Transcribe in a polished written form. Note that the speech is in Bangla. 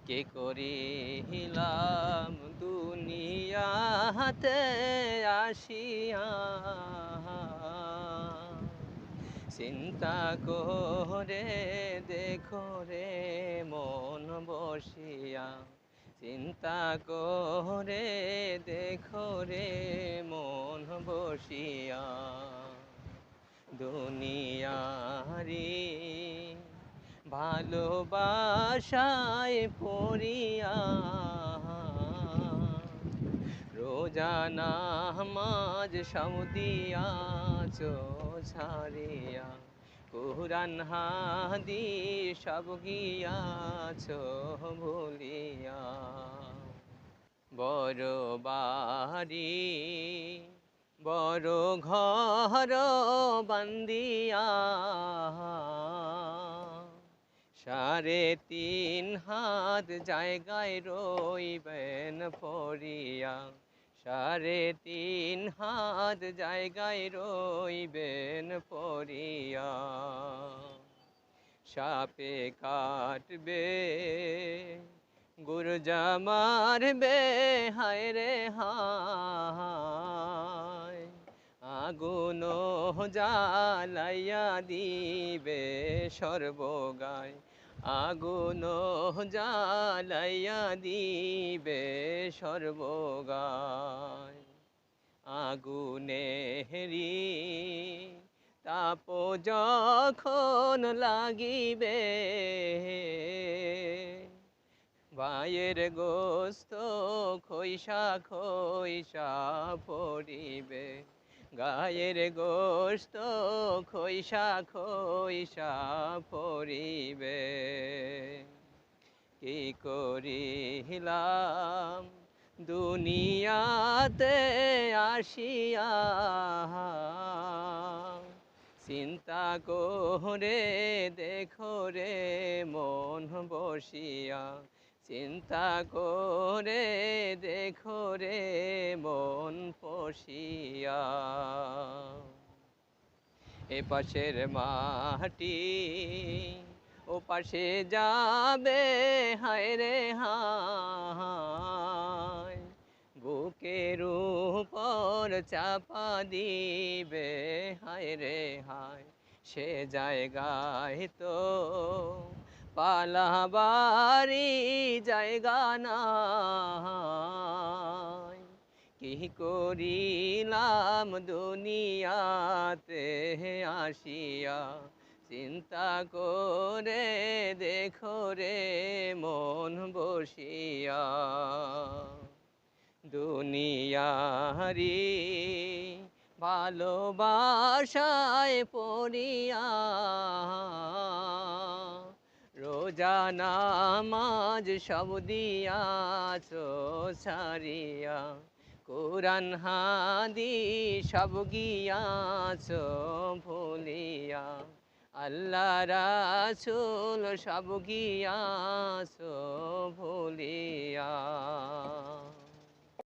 কে করিলাম দুনিয়াতে আসিয়া, চিন্তা করে দেখো রে মন বসিয়া, চিন্তা করে দেখো রে মন বসিয়া। দুনিয়ারি ভালোবাসায় পড়িয়া, রোজা নামাজ সব দিয়াছ ছাড়িয়া, কুরআন হাদিস সব গিয়াছ ভুলিয়া। বড় বাড়ি বড় ঘর বান্দিয়া, ৩.৫ হাত জায়গায় রইবেন পড়িয়া, ৩.৫ হাত জায়গায় রইবেন পড়িয়া। সাপে কাটবে গুরজা মারবে হায় রে হায়, আগুন জ্বালাইয়া দিবে সর্বগায়, আগুন জ্বালাইয়া দিবে সর্বগায়। আগুনেরি তাপ যখন লাগিবে, ভাইয়ের গোস্ত খইসা খইসা পড়িবে, গায়ের গোস্ত খইসা খইসা পড়িবে। কি করিলাম দুনিয়াতে আসিয়া, চিন্তা করে দেখো রে মন বসিয়া, চিন্তা করে দেখো রে মন বসিয়া। এ পাশের মাটি ও পাশে যাবে হায় রে হায়, বুকের উপর চাপা দিবে হায় রে হায়। সে জায়গায় তো পালাবারি জায়গা নাই, কি করিলাম দুনিয়াতে আসিয়া, চিন্তা করে দেখো রে মন বসিয়া। দুনিয়ারি ভালোবাসায় পড়িয়া, রোজা নামাজ সব দিয়াছ ছাড়িয়া, কুরআন হাদিস সব গিয়াছ ভুলিয়া, আল্লাহ রাসূল সব গিয়াছ ভুলিয়া।